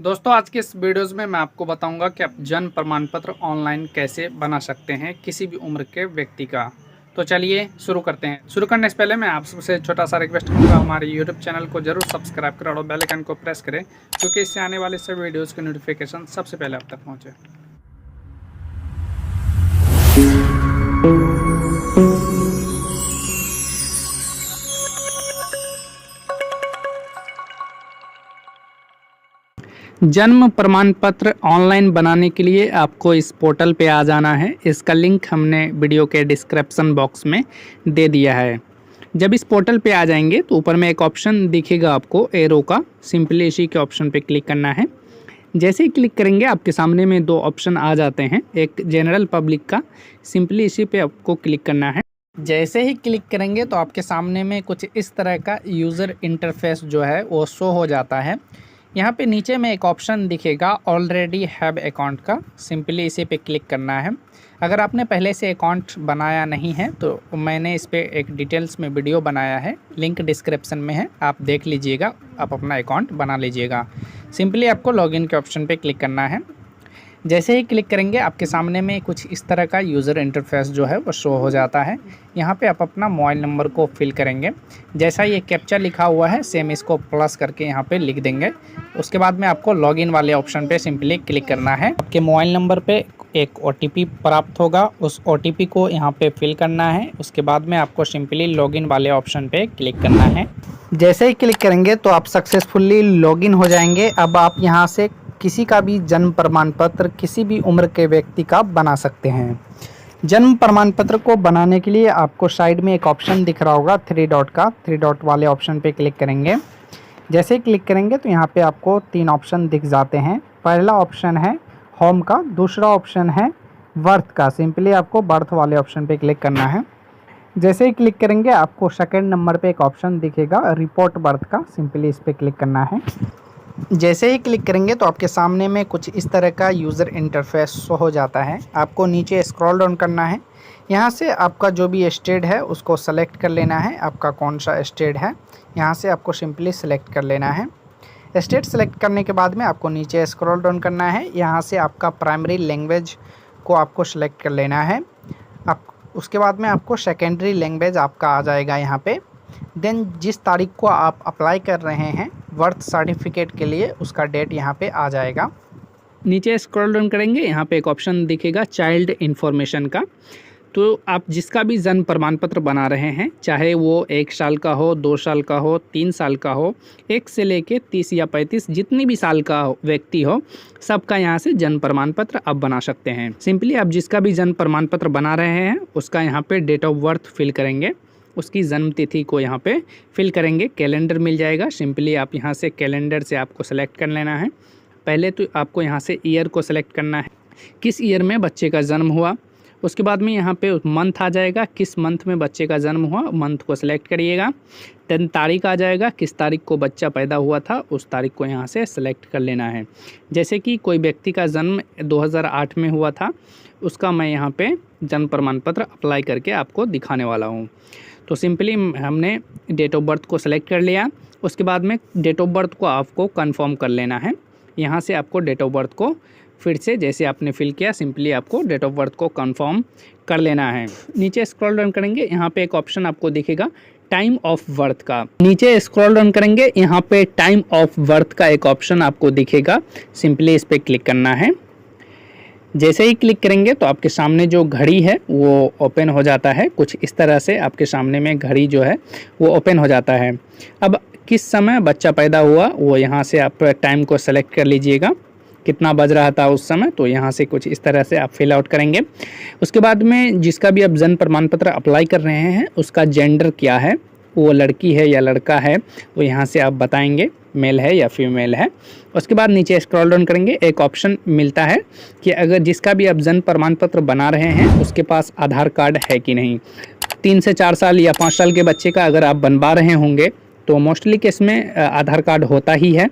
दोस्तों आज के इस वीडियोस में मैं आपको बताऊंगा कि आप जन्म प्रमाण पत्र ऑनलाइन कैसे बना सकते हैं किसी भी उम्र के व्यक्ति का। तो चलिए शुरू करते हैं। शुरू करने से पहले मैं आप सबसे छोटा सा रिक्वेस्ट करूंगा, हमारे यूट्यूब चैनल को जरूर सब्सक्राइब करें और बेल आइकन को प्रेस करें, क्योंकि इससे आने वाले सभी वीडियोज़ के नोटिफिकेशन सबसे पहले आप तक पहुँचे। जन्म प्रमाण पत्र ऑनलाइन बनाने के लिए आपको इस पोर्टल पे आ जाना है। इसका लिंक हमने वीडियो के डिस्क्रिप्शन बॉक्स में दे दिया है। जब इस पोर्टल पे आ जाएंगे तो ऊपर में एक ऑप्शन दिखेगा आपको एरो का, सिंपली इसी के ऑप्शन पे क्लिक करना है। जैसे ही क्लिक करेंगे आपके सामने में दो ऑप्शन आ जाते हैं, एक जनरल पब्लिक का, सिंपली इसी पे आपको क्लिक करना है। जैसे ही क्लिक करेंगे तो आपके सामने में कुछ इस तरह का यूज़र इंटरफेस जो है वो शो हो जाता है। यहाँ पे नीचे में एक ऑप्शन दिखेगा ऑलरेडी हैव अकाउंट का, सिंपली इसी पे क्लिक करना है। अगर आपने पहले से अकाउंट बनाया नहीं है तो मैंने इस पे एक डिटेल्स में वीडियो बनाया है, लिंक डिस्क्रिप्शन में है, आप देख लीजिएगा, आप अपना अकाउंट बना लीजिएगा। सिंपली आपको लॉगिन के ऑप्शन पे क्लिक करना है। जैसे ही क्लिक करेंगे आपके सामने में कुछ इस तरह का यूज़र इंटरफेस जो है वो शो हो जाता है। यहाँ पे आप अपना मोबाइल नंबर को फिल करेंगे। जैसा ये कैप्चा लिखा हुआ है सेम इसको प्लस करके यहाँ पे लिख देंगे। उसके बाद में आपको लॉगिन वाले ऑप्शन पे सिंपली क्लिक करना है। आपके मोबाइल नंबर पे एक OTP प्राप्त होगा, उस OTP को यहाँ पे फिल करना है। उसके बाद में आपको सिंपली लॉगिन वाले ऑप्शन पे क्लिक करना है। जैसे ही क्लिक करेंगे तो आप सक्सेसफुली लॉगिन हो जाएंगे। अब आप यहाँ से किसी का भी जन्म प्रमाण पत्र किसी भी उम्र के व्यक्ति का बना सकते हैं। जन्म प्रमाण पत्र को बनाने के लिए आपको साइड में एक ऑप्शन दिख रहा होगा 3 डॉट का, 3 डॉट वाले ऑप्शन पे क्लिक करेंगे। जैसे ही क्लिक करेंगे तो यहाँ पे आपको 3 ऑप्शन दिख जाते हैं। पहला ऑप्शन है होम का, दूसरा ऑप्शन है बर्थ का, सिंपली आपको बर्थ वाले ऑप्शन पे क्लिक करना है। जैसे ही क्लिक करेंगे आपको सेकंड नंबर पे एक ऑप्शन दिखेगा रिपोर्ट बर्थ का, सिंपली इस पर क्लिक करना है। जैसे ही क्लिक करेंगे तो आपके सामने में कुछ इस तरह का यूज़र इंटरफेस शो हो जाता है। आपको नीचे स्क्रॉल डाउन करना है। यहाँ से आपका जो भी स्टेट है उसको सेलेक्ट कर लेना है, आपका कौन सा स्टेट है यहाँ से आपको सिंपली सेलेक्ट कर लेना है। स्टेट सेलेक्ट करने के बाद में आपको नीचे स्क्रॉल डाउन करना है। यहाँ से आपका प्राइमरी लैंग्वेज को आपको सेलेक्ट कर लेना है। आप उसके बाद में आपको सेकेंडरी लैंग्वेज आपका आ जाएगा यहाँ पे। देन जिस तारीख को आप अप्लाई कर रहे हैं बर्थ सर्टिफिकेट के लिए उसका डेट यहाँ पे आ जाएगा। नीचे स्क्रॉल डाउन करेंगे, यहाँ पे एक ऑप्शन दिखेगा चाइल्ड इन्फॉर्मेशन का। तो आप जिसका भी जन्म प्रमाण पत्र बना रहे हैं, चाहे वो 1 साल का हो, 2 साल का हो, 3 साल का हो, 1 से लेके 30 या 35 जितनी भी साल का व्यक्ति हो, सबका यहाँ से जन्म प्रमाण पत्र आप बना सकते हैं। सिंपली आप जिसका भी जन्म प्रमाण पत्र बना रहे हैं उसका यहाँ पे डेट ऑफ बर्थ फिल करेंगे, उसकी जन्म तिथि को यहाँ पे फिल करेंगे। कैलेंडर मिल जाएगा, सिंपली आप यहाँ से कैलेंडर से आपको सेलेक्ट कर लेना है। पहले तो आपको यहाँ से ईयर को सेलेक्ट करना है, किस ईयर में बच्चे का जन्म हुआ। उसके बाद में यहाँ पे मंथ आ जाएगा, किस मंथ में बच्चे का जन्म हुआ, मंथ को सेलेक्ट करिएगा। देन तारीख आ जाएगा, किस तारीख को बच्चा पैदा हुआ था, उस तारीख को यहाँ से सेलेक्ट कर लेना है। जैसे कि कोई व्यक्ति का जन्म 2008 में हुआ था, उसका मैं यहाँ पे जन्म प्रमाण पत्र अप्लाई करके आपको दिखाने वाला हूँ। तो सिंपली हमने डेट ऑफ बर्थ को सेलेक्ट कर लिया। उसके बाद में डेट ऑफ बर्थ को आपको कंफर्म कर लेना है। यहाँ से आपको डेट ऑफ बर्थ को फिर से जैसे आपने फिल किया सिंपली आपको डेट ऑफ बर्थ को कंफर्म कर लेना है। नीचे स्क्रॉल डाउन करेंगे, यहाँ पे एक ऑप्शन आपको दिखेगा टाइम ऑफ बर्थ का। नीचे स्क्रॉल डाउन करेंगे, यहाँ पे टाइम ऑफ बर्थ का एक ऑप्शन आपको दिखेगा, सिंपली इस पर क्लिक करना है। जैसे ही क्लिक करेंगे तो आपके सामने जो घड़ी है वो ओपन हो जाता है। कुछ इस तरह से आपके सामने में घड़ी जो है वो ओपन हो जाता है। अब किस समय बच्चा पैदा हुआ वो यहाँ से आप टाइम को सेलेक्ट कर लीजिएगा, कितना बज रहा था उस समय, तो यहाँ से कुछ इस तरह से आप फिल आउट करेंगे। उसके बाद में जिसका भी आप जन्म प्रमाण पत्र अप्लाई कर रहे हैं उसका जेंडर क्या है, वो लड़की है या लड़का है, वो यहाँ से आप बताएंगे मेल है या फीमेल है। उसके बाद नीचे स्क्रॉल डाउन करेंगे, एक ऑप्शन मिलता है कि अगर जिसका भी आप जन्म प्रमाण पत्र बना रहे हैं उसके पास आधार कार्ड है कि नहीं। 3 से 4 साल या 5 साल के बच्चे का अगर आप बनवा रहे होंगे तो मोस्टली केस में आधार कार्ड होता ही है।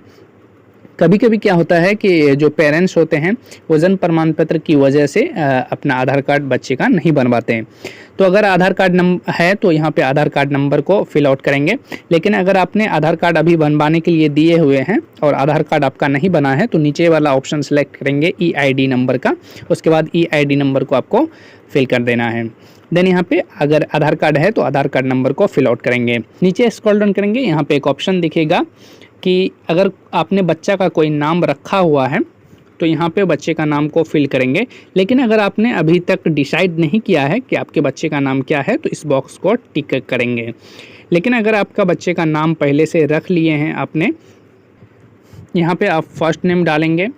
कभी कभी क्या होता है कि जो पेरेंट्स होते हैं वो जन्म प्रमाण पत्र की वजह से अपना आधार कार्ड बच्चे का नहीं बनवाते हैं। तो अगर आधार कार्ड नंबर है तो यहाँ पे आधार कार्ड नंबर को फिल आउट करेंगे। लेकिन अगर आपने आधार कार्ड अभी बनवाने के लिए दिए हुए हैं और आधार कार्ड आपका नहीं बना है तो नीचे वाला ऑप्शन सेलेक्ट करेंगे EID नंबर का। उसके बाद EID नंबर को आपको फिल कर देना है। देन यहाँ पे अगर आधार कार्ड है तो आधार कार्ड नंबर को फिल आउट करेंगे। नीचे स्क्रॉल डाउन करेंगे, यहाँ पे एक ऑप्शन दिखेगा कि अगर आपने बच्चा का कोई नाम रखा हुआ है तो यहाँ पे बच्चे का नाम को फिल करेंगे। लेकिन अगर आपने अभी तक डिसाइड नहीं किया है कि आपके बच्चे का नाम क्या है तो इस बॉक्स को टिक करेंगे। लेकिन अगर आपका बच्चे का नाम पहले से रख लिए हैं आपने, यहाँ पे आप फर्स्ट नेम डालेंगे।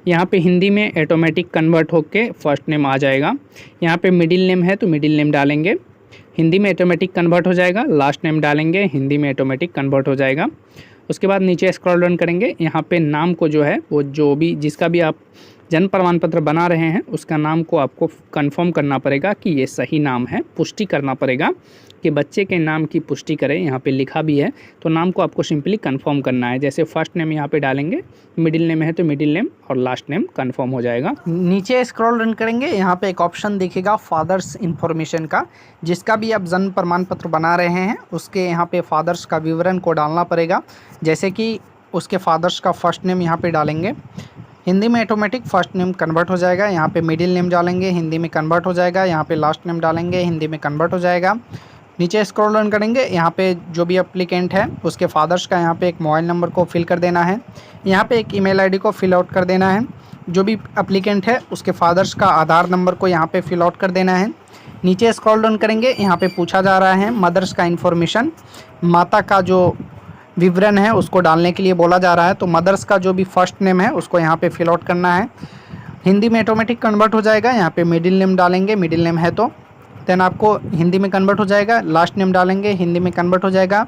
यहाँ पे हिंदी में ऑटोमेटिक कन्वर्ट होके फर्स्ट नेम आ जाएगा। यहाँ पे मिडिल नेम है तो मिडिल नेम डालेंगे, हिंदी में ऑटोमेटिक कन्वर्ट हो जाएगा। लास्ट नेम डालेंगे, हिंदी में ऑटोमेटिक कन्वर्ट हो जाएगा। उसके बाद नीचे स्क्रॉल डाउन करेंगे, यहाँ पे नाम को जो है वो जो भी जिसका भी आप जन्म प्रमाण पत्र बना रहे हैं उसका नाम को आपको कंफर्म करना पड़ेगा कि ये सही नाम है। पुष्टि करना पड़ेगा कि बच्चे के नाम की पुष्टि करें। यहाँ पे लिखा भी है तो नाम को आपको सिंपली कंफर्म करना है। जैसे फर्स्ट नेम यहाँ पे डालेंगे, मिडिल नेम है तो मिडिल नेम और लास्ट नेम कंफर्म हो जाएगा। नीचे स्क्रॉल डाउन करेंगे, यहाँ पे एक ऑप्शन दिखेगा फादर्स इन्फॉर्मेशन का। जिसका भी आप जन्म प्रमाण पत्र बना रहे हैं उसके यहाँ पे फादर्स का विवरण को डालना पड़ेगा। जैसे कि उसके फादर्स का फर्स्ट नेम यहाँ पे डालेंगे, हिंदी में ऑटोमेटिक फर्स्ट नेम कन्वर्ट हो जाएगा। यहाँ पे मिडिल नेम डालेंगे, हिंदी में कन्वर्ट हो जाएगा। यहाँ पे लास्ट नेम डालेंगे, हिंदी में कन्वर्ट हो जाएगा। नीचे स्क्रॉल डाउन करेंगे, यहाँ पे जो भी एप्लीकेंट है उसके फादर्स का यहाँ पे एक मोबाइल नंबर को फिल कर देना है। यहाँ पे एक ईमेल आईडी को फिल आउट कर देना है। जो भी एप्लीकेंट है उसके फादर्स का आधार नंबर को यहाँ पे फिल आउट कर देना है। नीचे स्क्रॉल डाउन करेंगे, यहाँ पे पूछा जा रहा है मदर्स का इन्फॉर्मेशन, माता का जो विवरण है उसको डालने के लिए बोला जा रहा है। तो मदर्स का जो भी फर्स्ट नेम है उसको यहाँ पे फिल आउट करना है। हिंदी में ऑटोमेटिक कन्वर्ट हो जाएगा। यहाँ पे मिडिल नेम डालेंगे, मिडिल नेम है तो देन आपको हिंदी में कन्वर्ट हो जाएगा। लास्ट नेम डालेंगे, हिंदी में कन्वर्ट हो जाएगा।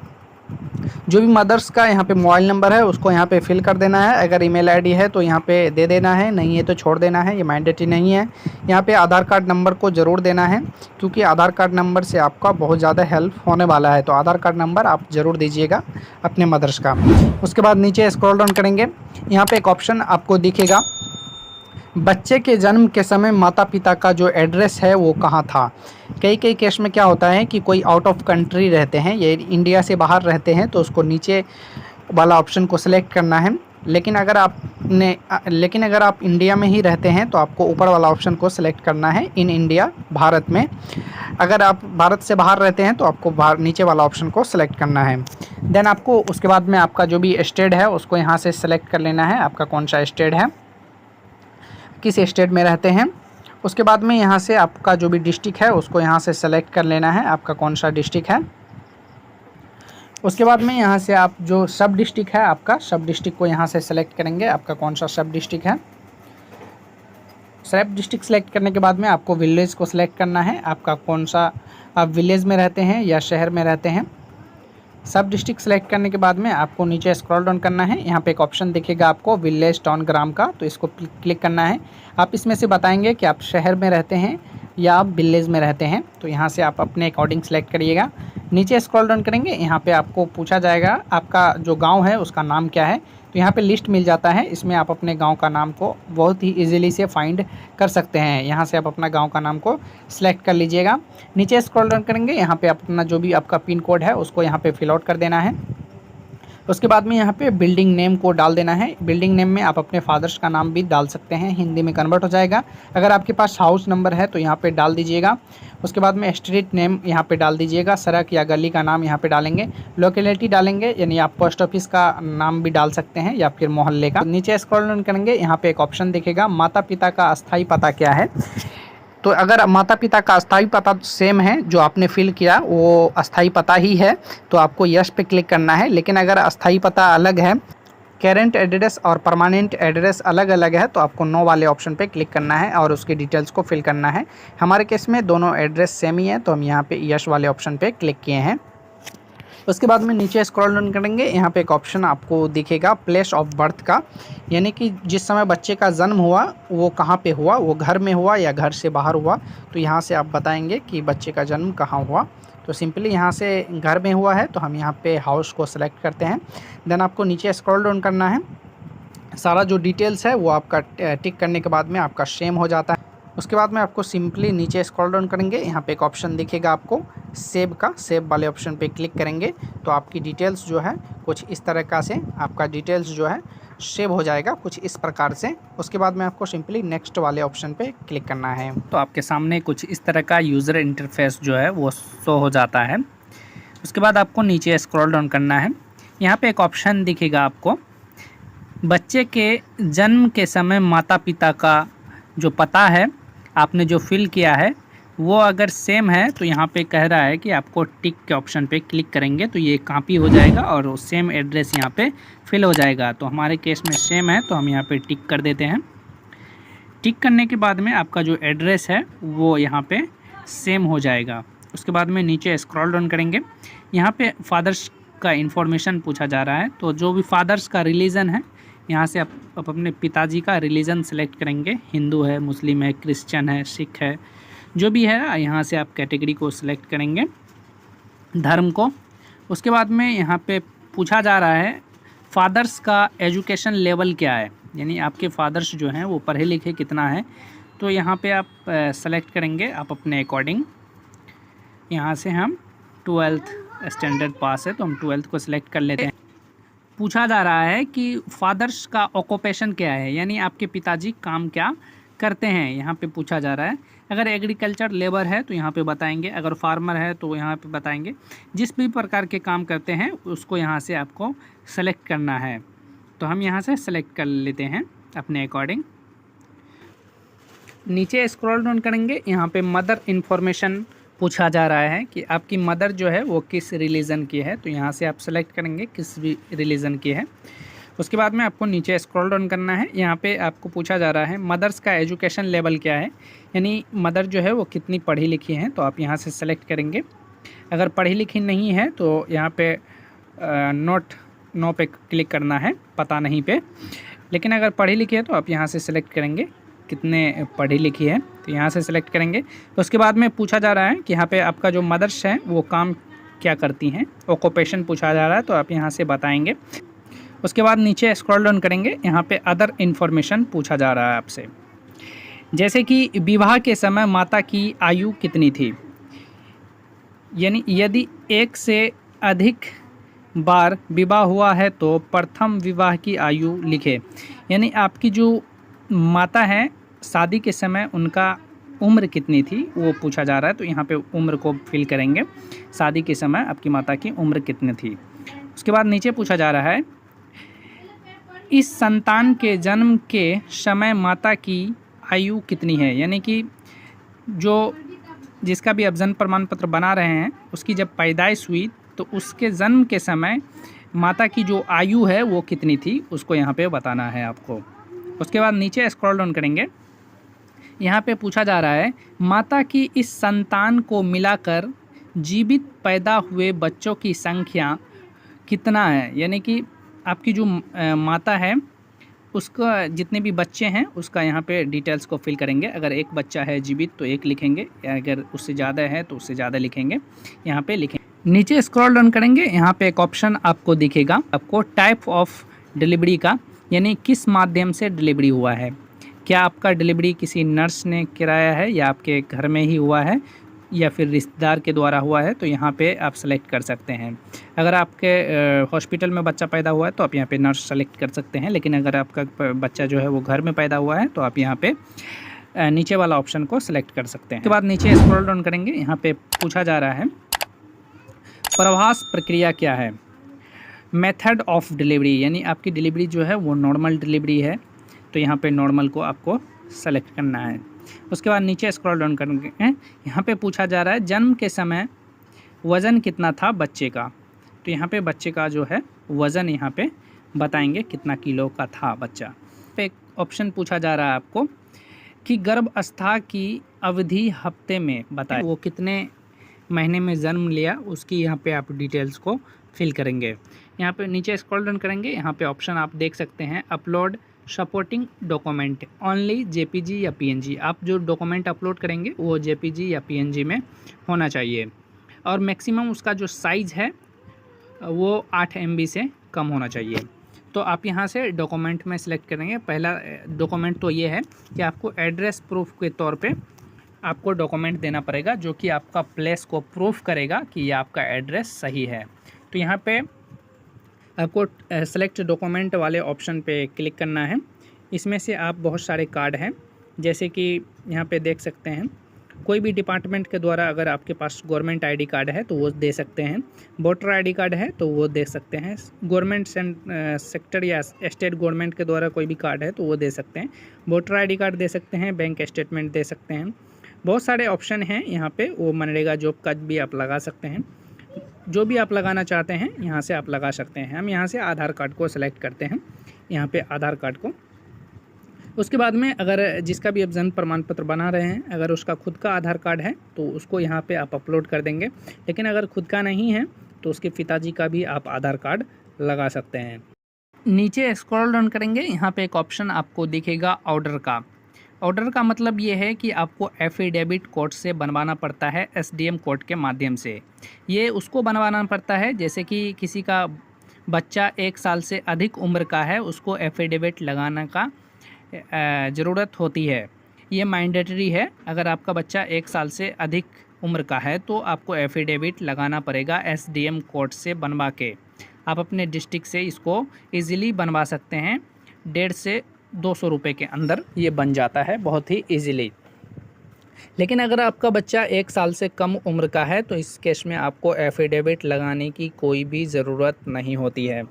जो भी मदर्स का यहाँ पे मोबाइल नंबर है उसको यहाँ पे फिल कर देना है। अगर ईमेल आईडी है तो यहाँ पे दे देना है, नहीं है तो छोड़ देना है, ये मैंडेटरी नहीं है। यहाँ पे आधार कार्ड नंबर को ज़रूर देना है क्योंकि आधार कार्ड नंबर से आपका बहुत ज़्यादा हेल्प होने वाला है। तो आधार कार्ड नंबर आप ज़रूर दीजिएगा अपने मदर्स का। उसके बाद नीचे स्क्रॉल डाउन करेंगे, यहाँ पर एक ऑप्शन आपको दिखेगा बच्चे के जन्म के समय माता पिता का जो एड्रेस है वो कहाँ था। कई केस में क्या होता है कि कोई आउट ऑफ कंट्री रहते हैं, ये इंडिया से बाहर रहते हैं तो उसको नीचे वाला ऑप्शन को सिलेक्ट करना है। लेकिन अगर आप इंडिया में ही रहते हैं तो आपको ऊपर वाला ऑप्शन को सिलेक्ट करना है, इन इंडिया, भारत में। अगर आप भारत से बाहर रहते हैं तो आपको नीचे वाला ऑप्शन को सिलेक्ट करना है। देन आपको उसके बाद में आपका जो भी स्टेट है उसको यहाँ से सिलेक्ट कर लेना है, आपका कौन सा स्टेट है, किस स्टेट में रहते हैं। उसके बाद में यहाँ से आपका जो भी डिस्ट्रिक्ट है उसको यहाँ से सेलेक्ट कर लेना है, आपका कौन सा डिस्ट्रिक्ट है। उसके बाद में यहाँ से आप जो सब डिस्ट्रिक्ट है आपका, सब डिस्ट्रिक्ट को यहाँ से सेलेक्ट करेंगे, आपका कौन सा सब डिस्ट्रिक्ट है। सब डिस्ट्रिक्ट सेलेक्ट करने के बाद में आपको विलेज को सिलेक्ट करना है, आपका कौन सा, आप विलेज में रहते हैं या शहर में रहते हैं। सब डिस्ट्रिक्ट सेलेक्ट करने के बाद में आपको नीचे स्क्रॉल डाउन करना है, यहाँ पे एक ऑप्शन दिखेगा आपको विलेज टाउन ग्राम का, तो इसको क्लिक करना है। आप इसमें से बताएंगे कि आप शहर में रहते हैं या आप विलेज में रहते हैं, तो यहाँ से आप अपने अकॉर्डिंग सेलेक्ट करिएगा। नीचे स्क्रॉल डाउन करेंगे, यहाँ पे आपको पूछा जाएगा आपका जो गांव है उसका नाम क्या है, तो यहाँ पे लिस्ट मिल जाता है। इसमें आप अपने गांव का नाम को बहुत ही इजीली से फाइंड कर सकते हैं। यहाँ से आप अपना गांव का नाम को सिलेक्ट कर लीजिएगा। नीचे स्क्रॉल डाउन करेंगे, यहाँ पे आप अपना जो भी आपका पिन कोड है उसको यहाँ पे फिल आउट कर देना है। उसके बाद में यहाँ पे बिल्डिंग नेम को डाल देना है। बिल्डिंग नेम में आप अपने फादर्स का नाम भी डाल सकते हैं, हिंदी में कन्वर्ट हो जाएगा। अगर आपके पास हाउस नंबर है तो यहाँ पे डाल दीजिएगा। उसके बाद में स्ट्रीट नेम यहाँ पे डाल दीजिएगा, सड़क या गली का नाम यहाँ पे डालेंगे। लोकेलिटी डालेंगे, यानी आप पोस्ट ऑफिस का नाम भी डाल सकते हैं या फिर मोहल्ले का। नीचे स्क्रॉल डाउन करेंगे, यहाँ पे एक ऑप्शन दिखेगा माता पिता का अस्थायी पता क्या है। तो अगर माता पिता का अस्थायी पता सेम है जो आपने फिल किया वो अस्थायी पता ही है तो आपको यस पे क्लिक करना है। लेकिन अगर अस्थायी पता अलग है, करेंट एड्रेस और परमानेंट एड्रेस अलग अलग है, तो आपको नो वाले ऑप्शन पे क्लिक करना है और उसकी डिटेल्स को फिल करना है। हमारे केस में दोनों एड्रेस सेम ही है तो हम यहाँ पे यस वाले ऑप्शन पे क्लिक किए हैं। उसके बाद में नीचे स्क्रॉल डाउन करेंगे, यहाँ पे एक ऑप्शन आपको दिखेगा प्लेस ऑफ बर्थ का, यानी कि जिस समय बच्चे का जन्म हुआ वो कहाँ पे हुआ, वो घर में हुआ या घर से बाहर हुआ। तो यहाँ से आप बताएंगे कि बच्चे का जन्म कहाँ हुआ। तो सिंपली यहाँ से घर में हुआ है तो हम यहाँ पे हाउस को सिलेक्ट करते हैं। देन आपको नीचे स्क्रॉल डाउन करना है, सारा जो डिटेल्स है वो आपका टिक करने के बाद में आपका सेम हो जाता है। उसके बाद में आपको सिंपली नीचे स्क्रॉल डाउन करेंगे, यहाँ पे एक ऑप्शन दिखेगा आपको सेव का, सेव वाले ऑप्शन पे क्लिक करेंगे तो आपकी डिटेल्स जो है कुछ इस तरह से आपका डिटेल्स जो है सेव हो जाएगा कुछ इस प्रकार से। उसके बाद में आपको सिंपली नेक्स्ट वाले ऑप्शन पे क्लिक करना है तो आपके सामने कुछ इस तरह का यूज़र इंटरफेस जो है वो शो हो जाता है। उसके बाद आपको नीचे स्क्रॉल डाउन करना है, यहाँ पे एक ऑप्शन दिखेगा आपको बच्चे के जन्म के समय माता पिता का जो पता है आपने जो फिल किया है वो अगर सेम है तो यहाँ पे कह रहा है कि आपको टिक के ऑप्शन पे क्लिक करेंगे तो ये कॉपी हो जाएगा और सेम एड्रेस यहाँ पे फिल हो जाएगा। तो हमारे केस में सेम है तो हम यहाँ पे टिक कर देते हैं। टिक करने के बाद में आपका जो एड्रेस है वो यहाँ पे सेम हो जाएगा। उसके बाद में नीचे स्क्रॉल डाउन करेंगे, यहाँ पे फादर्स का इन्फॉर्मेशन पूछा जा रहा है तो जो भी फादर्स का रिलीजन है यहाँ से आप अपने पिताजी का रिलीजन सेलेक्ट करेंगे, हिंदू है, मुस्लिम है, क्रिश्चियन है, सिख है, जो भी है यहाँ से आप कैटेगरी को सिलेक्ट करेंगे, धर्म को। उसके बाद में यहाँ पे पूछा जा रहा है फादर्स का एजुकेशन लेवल क्या है, यानी आपके फादर्स जो हैं वो पढ़े लिखे कितना है। तो यहाँ पे आप सेलेक्ट करेंगे आप अपने अकॉर्डिंग। यहाँ से हम 12th स्टैंडर्ड पास है तो हम 12th को सिलेक्ट कर लेते हैं। पूछा जा रहा है कि फादर्स का ऑक्यूपेशन क्या है, यानी आपके पिताजी काम क्या करते हैं, यहाँ पे पूछा जा रहा है। अगर एग्रीकल्चर लेबर है तो यहाँ पे बताएंगे, अगर फार्मर है तो यहाँ पे बताएंगे। जिस भी प्रकार के काम करते हैं उसको यहाँ से आपको सेलेक्ट करना है तो हम यहाँ से सेलेक्ट कर लेते हैं अपने अकॉर्डिंग। नीचे स्क्रॉल डाउन करेंगे, यहाँ पे मदर इन्फॉर्मेशन पूछा जा रहा है कि आपकी मदर जो है वो किस रिलीजन की है, तो यहाँ से आप सेलेक्ट करेंगे किस भी रिलीजन की है। उसके बाद में आपको नीचे स्क्रॉल डाउन करना है, यहाँ पे आपको पूछा जा रहा है मदर्स का एजुकेशन लेवल क्या है, यानी मदर जो है वो कितनी पढ़ी लिखी हैं, तो आप यहाँ से सेलेक्ट करेंगे। अगर पढ़ी लिखी नहीं है तो यहाँ पे नो पे क्लिक करना है, पता नहीं पे। लेकिन अगर पढ़ी लिखी है तो आप यहाँ से सेलेक्ट करेंगे कितने पढ़ी लिखी है, तो यहाँ से सेलेक्ट करेंगे। तो उसके बाद में पूछा जा रहा है कि यहाँ पे आपका जो मदर्स है वो काम क्या करती हैं, ऑक्यूपेशन पूछा जा रहा है तो आप यहाँ से बताएंगे। उसके बाद नीचे स्क्रॉल डाउन करेंगे, यहाँ पे अदर इन्फॉर्मेशन पूछा जा रहा है आपसे, जैसे कि विवाह के समय माता की आयु कितनी थी, यानी यदि एक से अधिक बार विवाह हुआ है तो प्रथम विवाह की आयु लिखे, यानी आपकी जो माता है शादी के समय उनका उम्र कितनी थी वो पूछा जा रहा है, तो यहाँ पे उम्र को फिल करेंगे, शादी के समय आपकी माता की उम्र कितनी थी। उसके बाद नीचे पूछा जा रहा है इस संतान के जन्म के समय माता की आयु कितनी है, यानी कि जो जिसका भी आप जन्म प्रमाण पत्र बना रहे हैं उसकी जब पैदाइश हुई तो उसके जन्म के समय माता की जो आयु है वो कितनी थी, उसको यहाँ पे बताना है आपको। उसके बाद नीचे स्क्रॉल डाउन करेंगे, यहाँ पे पूछा जा रहा है माता की इस संतान को मिलाकर जीवित पैदा हुए बच्चों की संख्या कितना है, यानी कि आपकी जो माता है उसका जितने भी बच्चे हैं उसका यहाँ पे डिटेल्स को फिल करेंगे। अगर एक बच्चा है जीवित तो एक लिखेंगे, अगर उससे ज़्यादा है तो उससे ज़्यादा लिखेंगे, यहाँ पे लिखेंगे। नीचे स्क्रॉल डाउन करेंगे, यहाँ पे एक ऑप्शन आपको दिखेगा आपको टाइप ऑफ डिलीवरी का, यानी किस माध्यम से डिलीवरी हुआ है, क्या आपका डिलीवरी किसी नर्स ने कराया है या आपके घर में ही हुआ है या फिर रिश्तेदार के द्वारा हुआ है, तो यहाँ पे आप सेलेक्ट कर सकते हैं। अगर आपके हॉस्पिटल में बच्चा पैदा हुआ है तो आप यहाँ पे नर्स सेलेक्ट कर सकते हैं, लेकिन अगर आपका बच्चा जो है वो घर में पैदा हुआ है तो आप यहाँ पे नीचे वाला ऑप्शन को सिलेक्ट कर सकते हैं। उसके बाद नीचे स्क्रॉल डाउन करेंगे, यहाँ पे पूछा जा रहा है प्रवास प्रक्रिया क्या है, मेथड ऑफ डिलीवरी, यानी आपकी डिलीवरी जो है वो नॉर्मल डिलीवरी है तो यहाँ पे नॉर्मल को आपको सेलेक्ट करना है। उसके बाद नीचे स्क्रॉल डाउन करेंगे, यहाँ पे पूछा जा रहा है जन्म के समय वज़न कितना था बच्चे का, तो यहाँ पे बच्चे का जो है वज़न यहाँ पे बताएंगे कितना किलो का था बच्चा। पे एक ऑप्शन पूछा जा रहा है आपको कि गर्भावस्था की अवधि हफ्ते में बताएं, वो कितने महीने में जन्म लिया उसकी यहाँ पे आप डिटेल्स को फिल करेंगे। यहाँ पे नीचे स्क्रॉल डाउन करेंगे, यहाँ पे ऑप्शन आप देख सकते हैं upload supporting document only JPG या पीएनजी, आप जो डॉक्यूमेंट अपलोड करेंगे वो जेपीजी या पीएनजी में होना चाहिए और मैक्सिमम उसका जो साइज़ है वो 8 MB से कम होना चाहिए। तो आप यहाँ से डॉक्यूमेंट में सिलेक्ट करेंगे। पहला डॉक्यूमेंट तो ये है कि आपको एड्रेस प्रूफ के तौर पे आपको डॉक्यूमेंट देना पड़ेगा, जो कि आपका प्लेस को प्रूफ करेगा कि ये आपका एड्रेस सही है। तो यहाँ पे आपको सेलेक्ट डॉक्यूमेंट वाले ऑप्शन पे क्लिक करना है। इसमें से आप बहुत सारे कार्ड हैं, जैसे कि यहाँ पे देख सकते हैं, कोई भी डिपार्टमेंट के द्वारा अगर आपके पास गवर्नमेंट आईडी कार्ड है तो वो दे सकते हैं, वोटर आईडी कार्ड है तो वो दे सकते हैं, गवर्नमेंट सेक्टर या स्टेट गवर्नमेंट के द्वारा कोई भी कार्ड है तो वो दे सकते हैं, वोटर आईडी कार्ड दे सकते हैं, बैंक स्टेटमेंट दे सकते हैं। बहुत सारे ऑप्शन हैं यहाँ पे। वो मनरेगा जॉब का भी आप लगा सकते हैं, जो भी आप लगाना चाहते हैं यहाँ से आप लगा सकते हैं। हम यहाँ से आधार कार्ड को सिलेक्ट करते हैं, यहाँ पे आधार कार्ड को। उसके बाद में अगर जिसका भी आप जन्म प्रमाण पत्र बना रहे हैं, अगर उसका खुद का आधार कार्ड है तो उसको यहाँ पे आप अपलोड कर देंगे, लेकिन अगर खुद का नहीं है तो उसके पिताजी का भी आप आधार कार्ड लगा सकते हैं। नीचे स्क्रॉल डाउन करेंगे, यहाँ पे एक ऑप्शन आपको दिखेगा ऑर्डर का। ऑर्डर का मतलब ये है कि आपको एफिडेविट कोर्ट से बनवाना पड़ता है, एसडीएम कोर्ट के माध्यम से। ये उसको बनवाना पड़ता है जैसे कि किसी का बच्चा 1 साल से अधिक उम्र का है, उसको एफिडेविट लगाने का ज़रूरत होती है। ये मैंडेटरी है। अगर आपका बच्चा 1 साल से अधिक उम्र का है तो आपको एफिडेविट लगाना पड़ेगा एसडीएम कोर्ट से बनवा के। आप अपने डिस्ट्रिक्ट से इसको इजीली बनवा सकते हैं, 150 से 200 रुपये के अंदर ये बन जाता है बहुत ही इजीली। लेकिन अगर आपका बच्चा 1 साल से कम उम्र का है तो इस केस में आपको एफिडेविट लगाने की कोई भी ज़रूरत नहीं होती है।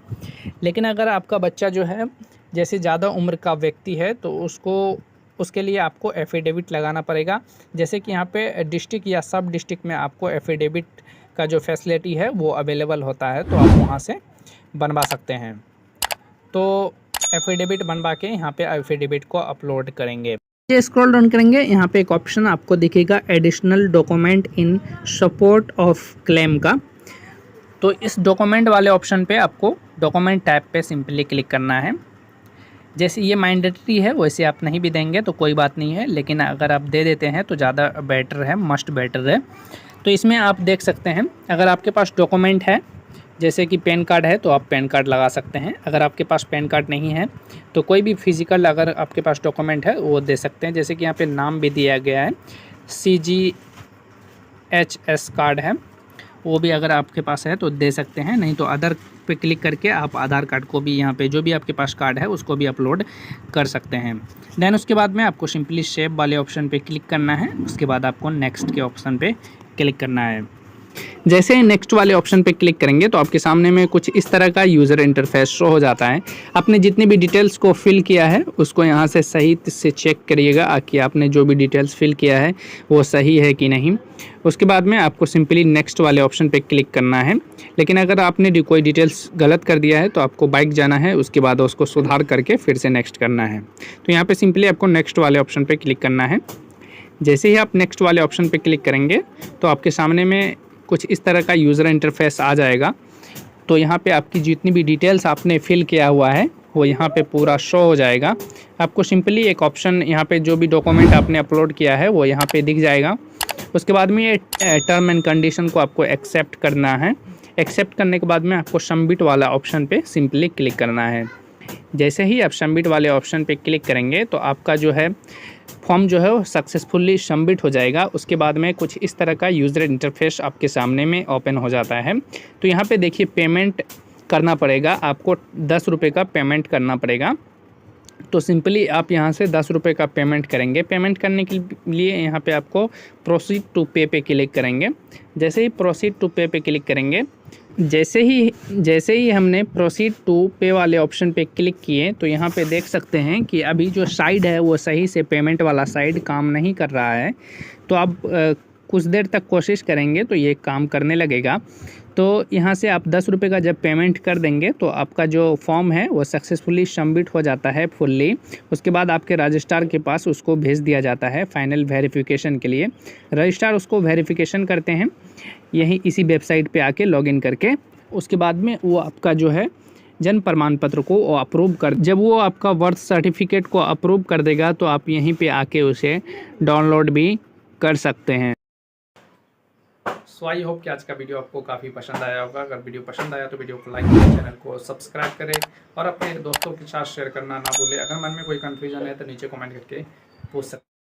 लेकिन अगर आपका बच्चा जो है जैसे ज़्यादा उम्र का व्यक्ति है तो उसके लिए आपको एफिडेविट लगाना पड़ेगा। जैसे कि यहाँ पे डिस्ट्रिक्ट या सब डिस्ट्रिक्ट में आपको एफिडेविट का जो फैसिलिटी है वो अवेलेबल होता है, तो आप वहाँ से बनवा सकते हैं। तो एफिडेविट बनवा के यहाँ पे एफिडेविट को अपलोड करेंगे। स्क्रॉल डाउन करेंगे, यहाँ पे एक ऑप्शन आपको दिखेगा additional document in support of claim का। तो इस डॉक्यूमेंट वाले ऑप्शन पे आपको डॉक्यूमेंट टैब पे सिंपली क्लिक करना है। जैसे ये मैंडेटरी है वैसे आप नहीं भी देंगे तो कोई बात नहीं है, लेकिन अगर आप दे देते हैं तो ज़्यादा बेटर है, मस्ट बेटर है। तो इसमें आप देख सकते हैं, अगर आपके पास डॉक्यूमेंट है जैसे कि पैन कार्ड है तो आप पैन कार्ड लगा सकते हैं। अगर आपके पास पैन कार्ड नहीं है तो कोई भी फिजिकल अगर आपके पास डॉक्यूमेंट है वो दे सकते हैं। जैसे कि यहाँ पे नाम भी दिया गया है, CGHS कार्ड है, वो भी अगर आपके पास है तो दे सकते हैं। नहीं तो अदर पे क्लिक करके आप आधार कार्ड को भी यहाँ पे जो भी आपके पास कार्ड है उसको भी अपलोड कर सकते हैं। देन उसके बाद में आपको सिंपली सेव वाले ऑप्शन पे क्लिक करना है। उसके बाद आपको नेक्स्ट के ऑप्शन पे क्लिक करना है। जैसे ही नेक्स्ट वाले ऑप्शन पे क्लिक करेंगे तो आपके सामने में कुछ इस तरह का यूज़र इंटरफेस शो हो जाता है। आपने जितनी भी डिटेल्स को फिल किया है उसको यहाँ से सही से चेक करिएगा कि आपने जो भी डिटेल्स फिल किया है वो सही है कि नहीं। उसके बाद में आपको सिंपली नेक्स्ट वाले ऑप्शन पे क्लिक करना है। लेकिन अगर आपने कोई डिटेल्स गलत कर दिया है तो आपको बैक जाना है, उसके बाद उसको सुधार करके फिर से नेक्स्ट करना है। तो यहाँ पर सिंपली आपको नेक्स्ट वाले ऑप्शन पर क्लिक करना है। जैसे ही आप नेक्स्ट वाले ऑप्शन पर क्लिक करेंगे तो आपके सामने में कुछ इस तरह का यूज़र इंटरफेस आ जाएगा। तो यहाँ पे आपकी जितनी भी डिटेल्स आपने फिल किया हुआ है वो यहाँ पे पूरा शो हो जाएगा। आपको सिंपली एक ऑप्शन यहाँ पे जो भी डॉक्यूमेंट आपने अपलोड किया है वो यहाँ पे दिख जाएगा। उसके बाद में ये टर्म एंड कंडीशन को आपको एक्सेप्ट करना है। एक्सेप्ट करने के बाद में आपको सबमिट वाला ऑप्शन पे सिंपली क्लिक करना है। जैसे ही आप सबमिट वाले ऑप्शन पे क्लिक करेंगे तो आपका जो है फॉर्म जो है वो सक्सेसफुली सबमिट हो जाएगा। उसके बाद में कुछ इस तरह का यूज़र इंटरफेस आपके सामने में ओपन हो जाता है। तो यहाँ पे देखिए पेमेंट करना पड़ेगा, आपको 10 रुपये का पेमेंट करना पड़ेगा। तो सिंपली आप यहाँ से 10 रुपये का पेमेंट करेंगे। पेमेंट करने के लिए यहाँ पे आपको प्रोसीड टू पे पे क्लिक करेंगे। जैसे ही प्रोसीड टू पे पे क्लिक करेंगे, जैसे ही हमने प्रोसीड टू पे वाले ऑप्शन पे क्लिक किए तो यहाँ पे देख सकते हैं कि अभी जो साइड है वो सही से पेमेंट वाला साइड काम नहीं कर रहा है। तो आप कुछ देर तक कोशिश करेंगे तो ये काम करने लगेगा। तो यहाँ से आप 10 रुपये का जब पेमेंट कर देंगे तो आपका जो फॉर्म है वो सक्सेसफुली सबमिट हो जाता है फुल्ली। उसके बाद आपके रजिस्ट्रार के पास उसको भेज दिया जाता है फाइनल वेरिफिकेशन के लिए। रजिस्ट्रार उसको वेरिफिकेशन करते हैं यहीं इसी वेबसाइट पे आके लॉगिन करके। उसके बाद में वो आपका जो है जन्म प्रमाण पत्र को वो अप्रूव कर, जब वो आपका बर्थ सर्टिफिकेट को अप्रूव कर देगा तो आप यहीं पे आके उसे डाउनलोड भी कर सकते हैं। सो आई होप कि आज का वीडियो आपको काफ़ी पसंद आया होगा। अगर वीडियो पसंद आया तो वीडियो को लाइक करें, चैनल को सब्सक्राइब करें और अपने दोस्तों के साथ शेयर करना ना भूलें। अगर मन में कोई कन्फ्यूजन है तो नीचे कमेंट करके पूछ सकते हैं।